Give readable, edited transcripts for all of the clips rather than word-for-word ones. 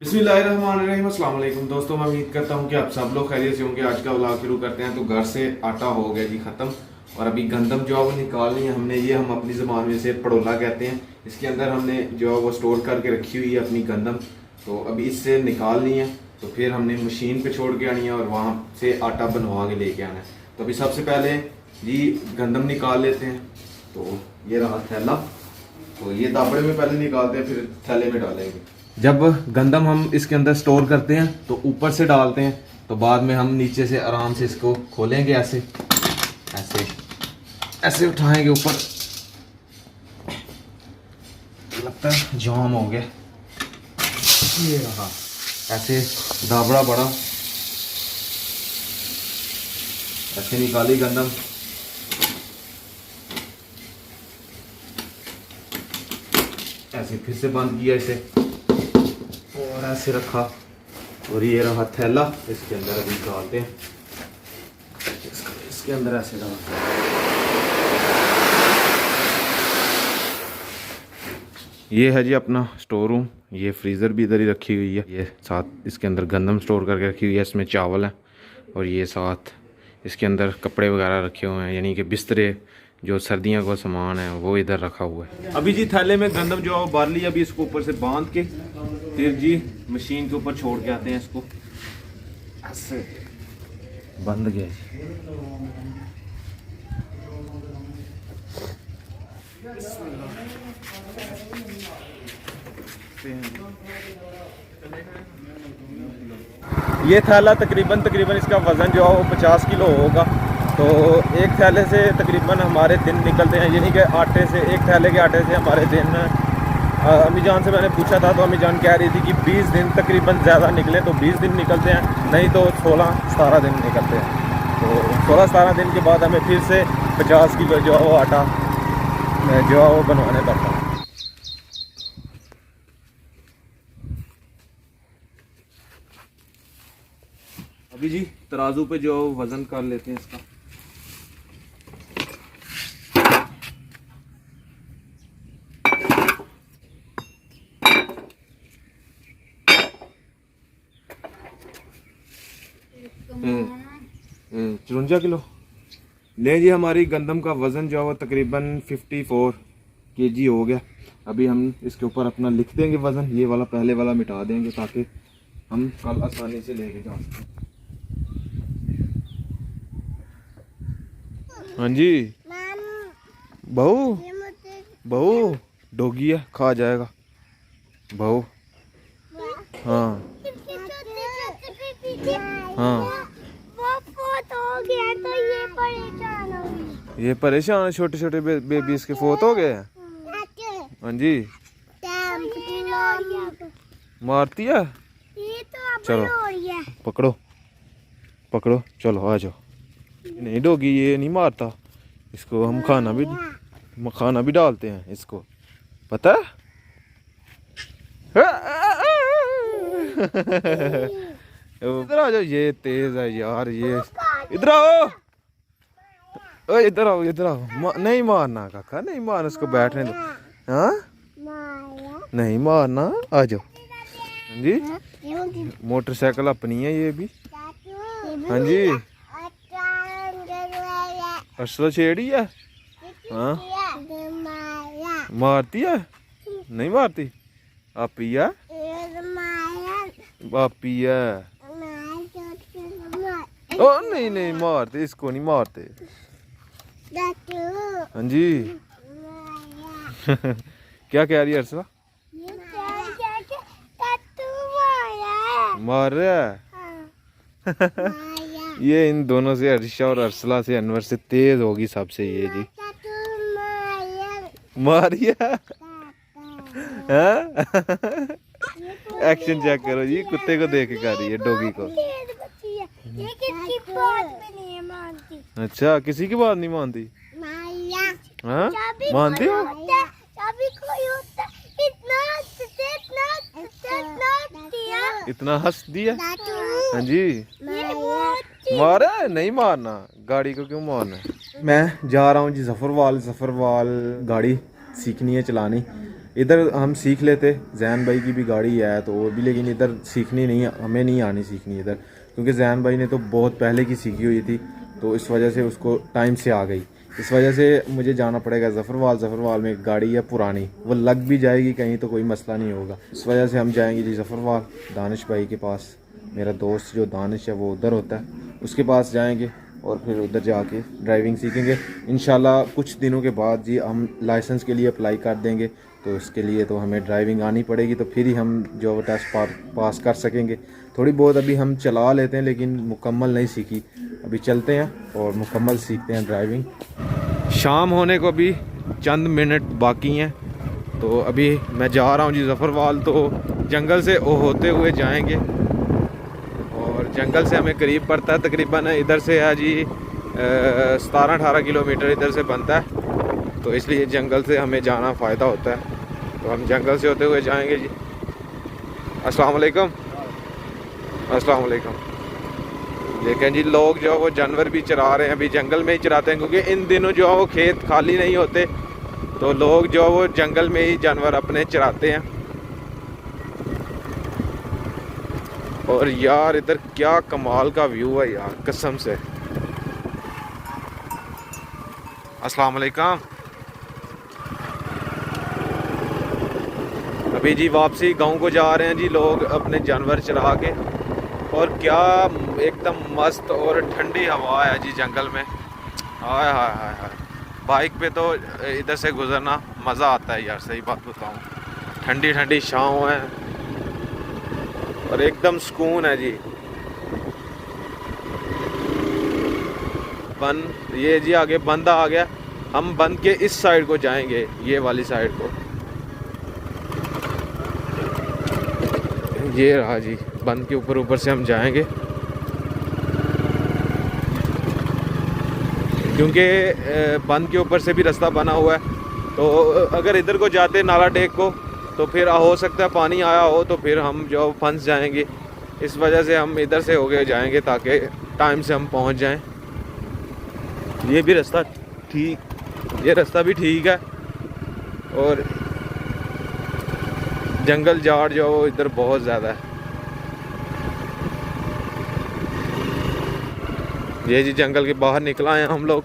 बिस्मिल्लाहिर्रहमानिर्रहीम, अस्सलाम वालेकुम दोस्तों। मैं उम्मीद करता हूँ कि आप सब लोग खैरियत से होंगे। आज का व्लॉग शुरू करते हैं। तो घर से आटा हो गया जी ख़त्म, और अभी गंदम जो है वो निकालनी है हमने। ये हम अपनी ज़बान में से पड़ोला कहते हैं। इसके अंदर हमने जो है वो स्टोर करके रखी हुई है अपनी गंदम। तो अभी इससे निकालनी है, तो फिर हमने मशीन पे छोड़ के आनी है और वहाँ से आटा बनवा के लेके आना है। तो अभी सबसे पहले जी गंदम निकाल लेते हैं। तो ये रहा थैला, तो ये दाबड़े में पहले निकालते हैं, फिर थैले में डालेंगे। जब गंदम हम इसके अंदर स्टोर करते हैं तो ऊपर से डालते हैं, तो बाद में हम नीचे से आराम से इसको खोलेंगे, ऐसे ऐसे ऐसे उठाएंगे ऊपर। लगता है जाम हो गया। ये रहा ऐसे दाबड़ा बड़ा, ऐसे निकाली गंदम। ऐसे फिर से बंद किया इसे और ऐसे रखा, और ये रहा थैला। इसके अंदर अभी डालते हैं, इसके अंदर ऐसे डालते हैं। ये है जी अपना स्टोर रूम। ये फ्रीज़र भी इधर ही रखी हुई है। ये साथ इसके अंदर गंदम स्टोर करके रखी हुई है, इसमें चावल है, और ये साथ इसके अंदर कपड़े वगैरह रखे हुए हैं, यानी कि बिस्तरे, जो सर्दियों का सामान है वो इधर रखा हुआ है। अभी जी थैले में गंदम जो है वो बार ली। अभी इसको ऊपर से बांध के फिर जी मशीन के ऊपर छोड़ के आते हैं इसको। ऐसे बंद गया जी। ये थैला तकरीबन इसका वज़न जो है वो 50 किलो होगा। तो एक थैले से तकरीबन हमारे दिन निकलते हैं, यानी कि आटे से, एक थैले के आटे से हमारे दिन। अम्मी जान से मैंने पूछा था तो अम्मी जान कह रही थी कि 20 दिन तकरीबन, ज़्यादा निकले तो 20 दिन निकलते हैं, नहीं तो 16-17 दिन निकलते हैं। तो 16-17 दिन के बाद हमें फिर से 50 किलो जो है वो आटा जो है वो बनवाने पड़ता है। अभी जी तराजू पे जो वज़न कर लेते हैं इसका। हम्म 54 किलो ले जी। हमारी गंदम का वज़न जो है वो तकरीबन 54 kg हो गया। अभी हम इसके ऊपर अपना लिख देंगे वज़न। ये वाला पहले वाला मिटा देंगे ताकि हम कल आसानी से लेके जा सकें। हाँ जी बहू, बहू डोगी है, खा जाएगा बहू। हाँ हाँ, ये परेशान है। छोटे छोटे बेबी इसके फोत हो गए हैं। हाँ जी, मारती है। चलो पकड़ो पकड़ो, चलो आ जाओ। नहीं डोगी ये नहीं मारता, इसको हम खाना भी डालते हैं इसको, पता है। इधर आ जाओ, ये तेज है यार। ये इधर आओ, ओए इधर आओ, इधर आओ। नहीं मारना काका, नहीं मारना, इसको बैठने दो। हाँ नहीं मारना, आ जाओ। हाँ जी, मोटरसाइकिल अपनी है ये भी। हाँ जी, असला छेड़ी है। हाँ मारती है, नहीं मारती। आपी है, आपी है। ओ नहीं नहीं मारते, इसको नहीं मारते। हाँ जी। क्या कह रही है अर्सला? मार रहा है। ये इन दोनों से, अर्शा और अर्सला से, अनवर से तेज होगी सबसे ये जी। मारिया। एक्शन चेक करो जी, कुत्ते को देख के कर रही है, डॉगी को। ये किसकी बात में नहीं मानती। अच्छा, किसी की बात नहीं मानती। हाँ मानती हो। इतना हंस दिया। हाँ जी, मारा नहीं, मारना गाड़ी को क्यों मारना। मैं जा रहा हूँ जी जफरवाल गाड़ी सीखनी है चलानी। इधर हम सीख लेते, जैन भाई की भी गाड़ी है तो वो भी, लेकिन इधर सीखनी नहीं, हमें नहीं आनी सीखनी इधर, क्योंकि जैन भाई ने तो बहुत पहले की सीखी हुई थी, तो इस वजह से उसको टाइम से आ गई। इस वजह से मुझे जाना पड़ेगा ज़फ़रवाल में एक गाड़ी है पुरानी, वो लग भी जाएगी कहीं तो कोई मसला नहीं होगा। इस वजह से हम जाएंगे जी ज़फ़रवाल, दानिश भाई के पास। मेरा दोस्त जो दानिश है वो उधर होता है, उसके पास जाएंगे और फिर उधर जाके ड्राइविंग सीखेंगे। इंशाल्लाह कुछ दिनों के बाद जी हम लाइसेंस के लिए अप्लाई कर देंगे, तो उसके लिए तो हमें ड्राइविंग आनी पड़ेगी, तो फिर ही हम जो टेस्ट पास कर सकेंगे। थोड़ी बहुत अभी हम चला लेते हैं लेकिन मुकम्मल नहीं सीखी, अभी चलते हैं और मुकम्मल सीखते हैं ड्राइविंग। शाम होने को भी चंद मिनट बाकी हैं, तो अभी मैं जा रहा हूँ जी ज़फ़रवाल, तो जंगल से होते हुए जाएंगे और जंगल से हमें करीब पड़ता है, तकरीबन इधर से है जी 17-18 किलोमीटर इधर से बनता है, तो इसलिए जंगल से हमें जाना फ़ायदा होता है। तो हम जंगल से होते हुए जाएंगे जी। अस्सलाम वालेकुम। अस्सलाम वालेकुम। देखें जी लोग जो वो जानवर भी चरा रहे हैं, अभी जंगल में ही चराते हैं, क्योंकि इन दिनों जो वो खेत खाली नहीं होते, तो लोग जो वो जंगल में ही जानवर अपने चराते हैं। और यार इधर क्या कमाल का व्यू है यार, कसम से। अस्सलाम वालेकुम। अभी जी वापसी गांव को जा रहे हैं जी लोग अपने जानवर चरा के, और क्या एकदम मस्त और ठंडी हवा है जी जंगल में। हाय हाय हाय हाय, बाइक पे तो इधर से गुजरना मज़ा आता है यार, सही बात बताऊं। ठंडी ठंडी छाँव है और एकदम सुकून है जी। बंद, ये जी आगे बंदा आ गया, हम बंद के इस साइड को जाएंगे, ये वाली साइड को। ये रहा जी बंद के ऊपर से हम जाएंगे, क्योंकि बंद के ऊपर से भी रास्ता बना हुआ है, तो अगर इधर को जाते नाला डेक को तो फिर हो सकता है पानी आया हो तो फिर हम जो फंस जाएंगे। इस वजह से हम इधर से होके जाएंगे ताकि टाइम से हम पहुंच जाएं। ये भी रास्ता ठीक, ये रास्ता भी ठीक है, और जंगल झाड़ जो वो इधर बहुत ज़्यादा है। ये जी जंगल के बाहर निकला है हम लोग,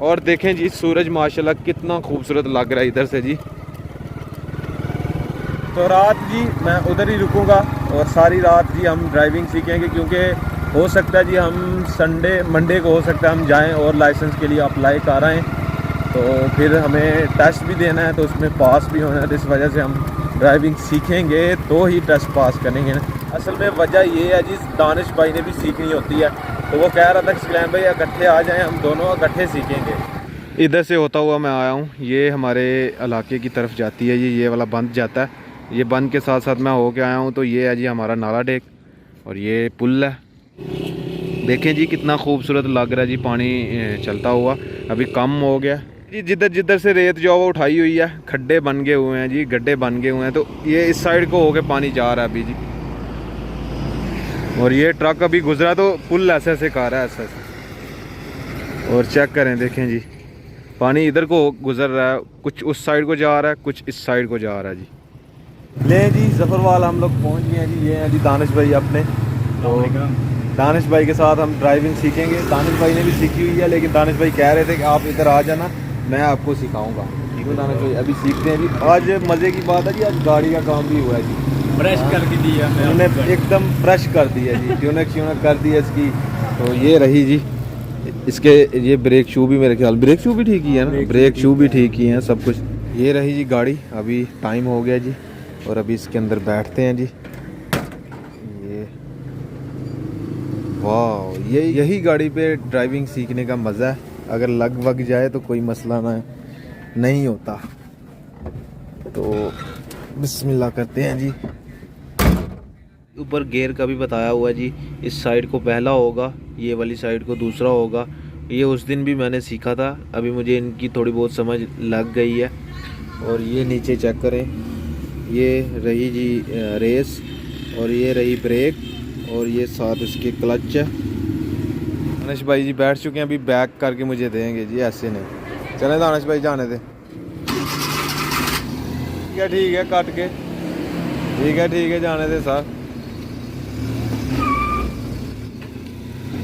और देखें जी सूरज माशाल्लाह कितना खूबसूरत लग रहा है इधर से जी। तो रात जी मैं उधर ही रुकूंगा और सारी रात जी हम ड्राइविंग सीखेंगे, क्योंकि हो सकता है जी हम मंडे को हो सकता है हम जाएं और लाइसेंस के लिए अप्लाई कर आएँ, तो फिर हमें टेस्ट भी देना है, तो उसमें पास भी होना है, तो इस वजह से हम ड्राइविंग सीखेंगे तो ही टेस्ट पास करेंगे। असल में वजह ये है जी, दानिश भाई ने भी सीखनी होती है, तो वो कह रहा था कि सलैम भाई इकट्ठे आ जाएं, हम दोनों इकट्ठे सीखेंगे। इधर से होता हुआ मैं आया हूँ, ये हमारे इलाके की तरफ जाती है, ये वाला बंद जाता है, ये बंद के साथ साथ मैं होके आया हूँ, तो ये है जी हमारा नाला डेक, और ये पुल है। देखें जी कितना खूबसूरत लग रहा है जी, पानी चलता हुआ, अभी कम हो गया जी। जिधर जिधर से रेत जो वो उठाई हुई है, खड्डे बन गए हुए हैं जी, गड्ढे बन गए हुए हैं, तो ये इस साइड को होके पानी जा रहा है अभी जी। और ये ट्रक अभी गुजरा तो पुल ऐसे ऐसे कर रहा है, ऐसे ऐसे। और चेक करें, देखें जी पानी इधर को गुजर रहा है, कुछ उस साइड को जा रहा है, कुछ इस साइड को जा रहा है जी। ले जी ज़फ़रवाल हम लोग पहुंच गए हैं जी। ये हैं जी दानिश भाई अपने, तो दानिश भाई के साथ हम ड्राइविंग सीखेंगे। दानिश भाई ने भी सीखी हुई है, लेकिन दानिश भाई कह रहे थे कि आप इधर आ जाना, मैं आपको सिखाऊंगा। ठीक है दानिश भाई, अभी सीखते हैं जी। आज मज़े की बात है जी, आज गाड़ी का काम भी हुआ है जी, ब्रश करके दिया उन्होंने एकदम फ्रेश कर दिया जी, ट्यूनक कर दिया इसकी। तो ये रही जी इसके, ये ब्रेक शू भी मेरे ख्याल, ब्रेक शू भी ठीक ही है ना, ब्रेक शू भी ठीक ही हैं सब कुछ। ये रही जी गाड़ी, अभी टाइम हो गया जी और अभी इसके अंदर बैठते हैं जी। ये वाह, ये यही गाड़ी पे ड्राइविंग सीखने का मज़ा है, अगर लग वग जाए तो कोई मसला नहीं होता। तो बिस्मिल्लाह करते हैं जी। ऊपर गियर का भी बताया हुआ है जी, इस साइड को पहला होगा, ये वाली साइड को दूसरा होगा। ये उस दिन भी मैंने सीखा था, अभी मुझे इनकी थोड़ी बहुत समझ लग गई है। और ये नीचे चेक करें, ये रही जी रेस, और ये रही ब्रेक, और ये साथ इसके क्लच है। दानिश भाई जी बैठ चुके हैं, अभी बैक करके मुझे देंगे जी, ऐसे नहीं। चलें दानिश भाई जाने दे। ठीक है काट के ठीक है जाने दे सर।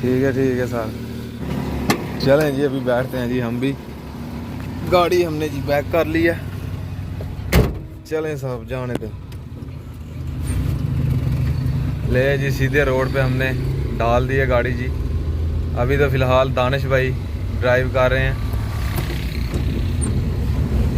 ठीक है सर। चलें जी अभी बैठते हैं जी हम भी। गाड़ी हमने जी बैक कर ली है। चलें साहब जाने दो। ले जी सीधे रोड पे हमने डाल दी है गाड़ी जी। अभी तो फिलहाल दानिश भाई ड्राइव कर रहे हैं।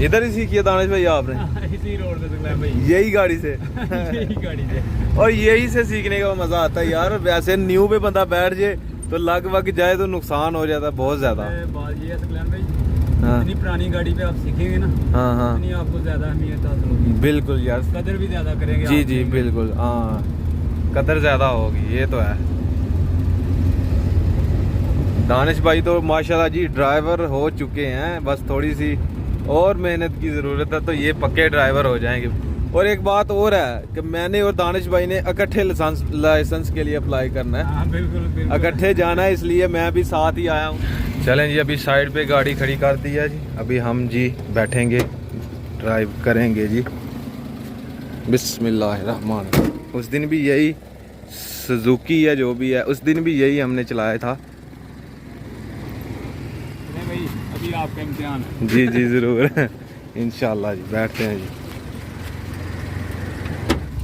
इधर ही सीखी है दानिश भाई आपने? इसी रोड पे भाई। यही गाड़ी से यही गाड़ी से। और यही से सीखने का मजा आता है यार। वैसे न्यू पे बंदा बैठ जाए तो लग वग जाए तो नुकसान हो जाता है बहुत ज्यादा। बात ये है सकलैन भाई, हाँ। इतनी पुरानी गाड़ी पे आप सीखेंगे ना, हाँ इतनी आपको ज्यादा अहमियत हासिल होगी। बिल्कुल यार, कदर भी ज्यादा करेंगे जी आप जी बिल्कुल। हाँ कदर ज्यादा होगी, ये तो है। दानिश भाई तो माशाल्लाह जी ड्राइवर हो चुके हैं, बस थोड़ी सी और मेहनत की ज़रूरत है तो ये पक्के ड्राइवर हो जाएंगे। और एक बात और है कि मैंने और दानिश भाई ने इकट्ठे लाइसेंस के लिए अप्लाई करना है। हाँ, बिल्कुल इकट्ठे जाना है, इसलिए मैं भी साथ ही आया हूँ। चलें जी अभी साइड पे गाड़ी खड़ी कर दी है जी। अभी हम जी बैठेंगे, ड्राइव करेंगे जी। बिस्मिल्लाहिर्रहमान। उस दिन भी यही सुजुकी है जो भी है, उस दिन भी यही हमने चलाया था। भाई अभी आपका इम्तिहान है। जी जी ज़रूर इंशाल्लाह जी बैठते हैं जी।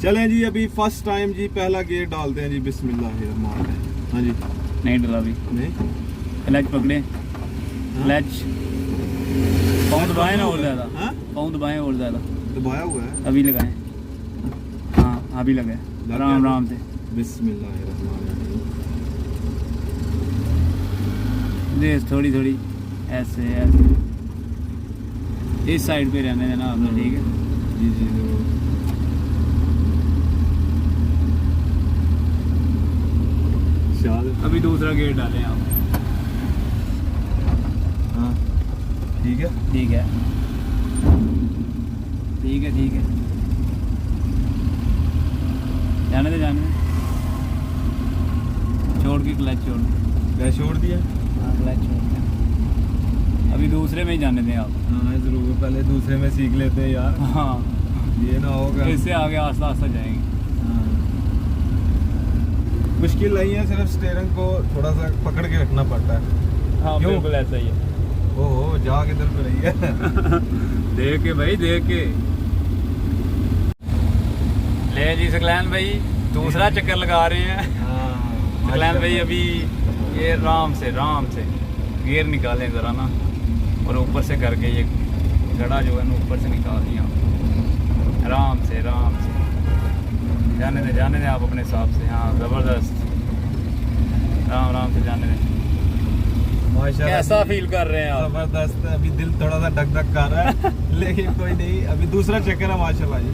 चलें जी अभी फर्स्ट टाइम जी पहला गेयर डालते हैं जी। बिस्मिल्लाहिर्रहमानिर्रहीम। हाँ जी नहीं डला अभी, नहीं क्लच पकड़े, क्लच पाँव दबाए ना और ज्यादा, हाँ? पाँव दबाए और ज्यादा। दबाया हुआ है अभी लगाए, हाँ अभी लगाए, आराम आराम से। बिस्मिल्लाहिर्रहमानिर्रहीम। रेस थोड़ी थोड़ी ऐसे ऐसे इस साइड पे रहने देना आपने, ठीक है? जी जी ज़रूर। अभी दूसरा गेट डालें आप। हाँ ठीक है ठीक है ठीक है ठीक है, जाने दे जाने दे। छोड़ के क्लच छोड़, क्या छोड़ दिया? हाँ क्लच छोड़ के अभी दूसरे में ही जाने दें आप। हाँ ज़रूर, पहले दूसरे में सीख लेते हैं यार। हाँ ये ना होगा, इससे आगे आस्ता आस्ता जाएंगे। मुश्किल नहीं है, सिर्फ स्टीयरिंग को थोड़ा सा पकड़ के रखना पड़ता है। हाँ क्यों? बिल्कुल ऐसा ही है। ओहो जा किधर पे रही है देख के भाई, देख के ले जी। सकलैन भाई दूसरा चक्कर लगा रहे हैं। सकलैन भाई अभी ये राम से गियर निकालें ज़रा ना, और ऊपर से करके ये गड़ा जो है ना ऊपर से निकाल दिया। आराम से जाने दें आप अपने हिसाब से। हाँ ज़बरदस्त, आराम से जाने दें। माशाल्लाह कैसा फील कर रहे हैं आप? जबरदस्त। अभी दिल थोड़ा सा धक धक कर रहा है लेकिन कोई नहीं, अभी दूसरा चक्कर है माशाल्लाह जी।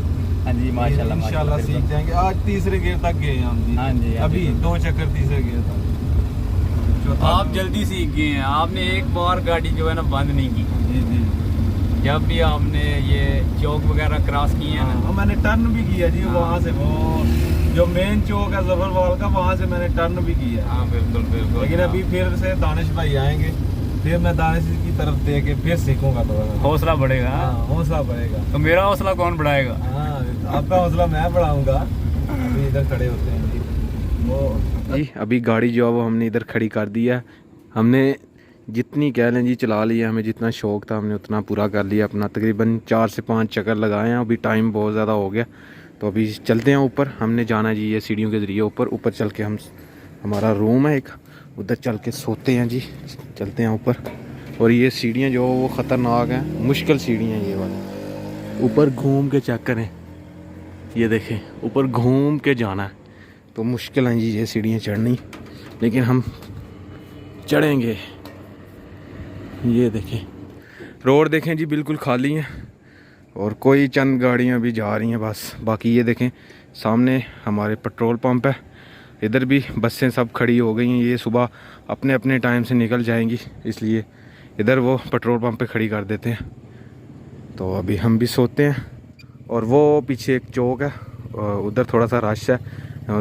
हाँ जी माशाल्लाह इंशाल्लाह सीख जाएंगे। आज तीसरे गियर तक गए हैं हम जी। हाँ जी, अभी 2 चक्कर तीसरे गियर तक। आप जल्दी सीख गए हैं। आपने एक बार गाड़ी जो है ना बंद नहीं की। जी जी। जब भी आपने ये चौक वगैरह क्रॉस किए हैं ना, और मैंने टर्न भी किया जी। हाँ। वहाँ से वो जो मेन चौक है जफरवाल का, वहाँ से मैंने टर्न भी किया। हाँ बिल्कुल बिल्कुल। लेकिन अभी फिर से दानिश भाई आएंगे, फिर मैं दानिश की तरफ दे के फिर सीखूंगा थोड़ा सा। हौसला बढ़ेगा। हाँ हौसला बढ़ेगा। तो मेरा हौसला कौन बढ़ाएगा? हाँ आपका हौसला मैं बढ़ाऊंगा। अभी इधर खड़े होते हैं जी। वो जी अभी गाड़ी जो है वो हमने इधर खड़ी कर दी है। हमने जितनी कह लें जी चला लिया, हमें जितना शौक़ था हमने उतना पूरा कर लिया अपना। तकरीबन 4 से 5 चक्कर लगाए हैं। अभी टाइम बहुत ज़्यादा हो गया तो अभी चलते हैं ऊपर। हमने जाना है जी ये सीढ़ियों के ज़रिए ऊपर चल के हम, हमारा रूम है एक, उधर चल के सोते हैं जी। चलते हैं ऊपर। और ये सीढ़ियाँ जो वो ख़तरनाक हैं, मुश्किल सीढ़ियाँ ये वाली। ऊपर घूम के चेक करें, ये देखें ऊपर घूम के जाना है तो मुश्किल है जी ये सीढ़ियाँ चढ़नी, लेकिन हम चढ़ेंगे। ये देखें रोड देखें जी बिल्कुल खाली है और कोई चंद गाड़ियाँ भी जा रही हैं बस। बाकी ये देखें सामने हमारे पेट्रोल पंप है, इधर भी बसें सब खड़ी हो गई हैं। ये सुबह अपने अपने टाइम से निकल जाएंगी, इसलिए इधर वो पेट्रोल पंप पे खड़ी कर देते हैं। तो अभी हम भी सोते हैं। और वो पीछे एक चौक है, उधर थोड़ा सा रश है,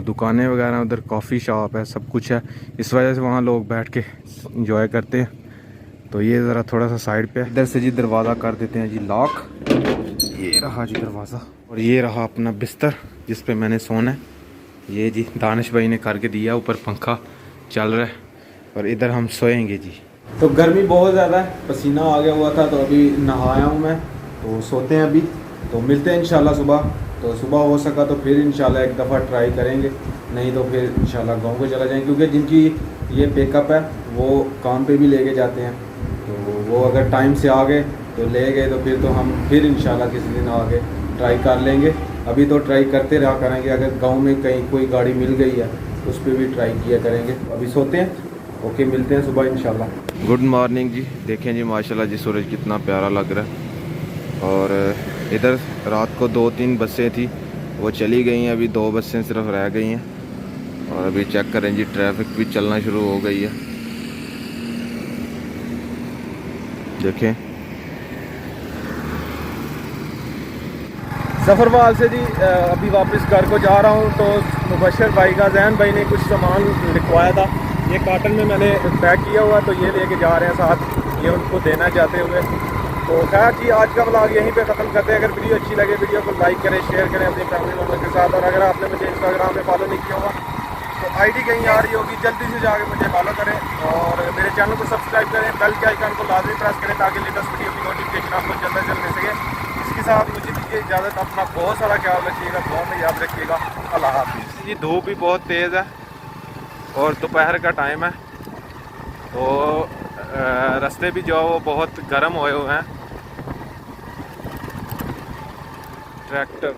दुकानें वगैरह, उधर कॉफ़ी शॉप है, सब कुछ है। इस वजह से वहाँ लोग बैठ के इंजॉय करते हैं। तो ये ज़रा थोड़ा सा साइड पे, इधर से जी दरवाज़ा कर देते हैं जी लॉक। ये रहा जी दरवाज़ा और ये रहा अपना बिस्तर जिस पे मैंने सोना है। ये जी दानिश भाई ने करके दिया, ऊपर पंखा चल रहा है और इधर हम सोएंगे जी। तो गर्मी बहुत ज़्यादा है, पसीना आ गया हुआ था तो अभी नहाया हूँ मैं, तो सोते हैं अभी। तो मिलते हैं इंशाल्लाह सुबह। तो सुबह हो सका तो फिर इंशाल्लाह एक दफ़ा ट्राई करेंगे, नहीं तो फिर इंशाल्लाह गांव को चला जाएंगे, क्योंकि जिनकी ये पिकअप है वो काम पे भी लेके जाते हैं। तो वो अगर टाइम से आ गए तो ले गए, तो फिर तो हम फिर इंशाल्लाह किसी दिन आगे ट्राई कर लेंगे। अभी तो ट्राई करते रहा करेंगे, अगर गांव में कहीं कोई गाड़ी मिल गई है तो उस पर भी ट्राई किया करेंगे। अभी सोते हैं, ओके मिलते हैं सुबह इंशाल्लाह। गुड मॉर्निंग जी। देखें जी माशाल्लाह जी सूरज कितना प्यारा लग रहा है। और इधर रात को 2-3 बसें थी, वो चली गई हैं, अभी 2 बसें सिर्फ रह गई हैं। और अभी चेक करें जी ट्रैफिक भी चलना शुरू हो गई है, देखें। सफ़रवाल से जी अभी वापस घर को जा रहा हूँ। तो मुबशर भाई का जैन भाई ने कुछ सामान लिखवाया था, ये कार्टन में मैंने पैक किया हुआ, तो ये लेके जा रहे हैं साथ, ये उनको देना चाहते हुए। तो खैर जी आज का व्लॉग यहीं पे ख़त्म करते हैं। अगर वीडियो अच्छी लगे वीडियो को लाइक करें, शेयर करें अपनी फैमिली मेम्बर के साथ। और अगर आपने मुझे इंस्टाग्राम पे फॉलो नहीं किया होगा तो आईडी कहीं आ रही होगी, जल्दी से जाके मुझे फॉलो करें और मेरे चैनल को सब्सक्राइब करें, बेल के आइकन को लाजमी प्रेस करें ताकि लेटेस्ट वीडियो की नोटिफिकेशन आपको जल्द से जल्द मिल सके। इसके साथ मुझे दीजिए इजाज़त, अपना बहुत सारा ख्याल रखिएगा, दुआ में याद रखिएगा। अल्लाह हाफिज़ जी। धूप भी बहुत तेज़ है और दोपहर का टाइम है, तो रास्ते भी जो वो बहुत गर्म हुए हुए हैं। Tractor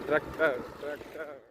tractor tractor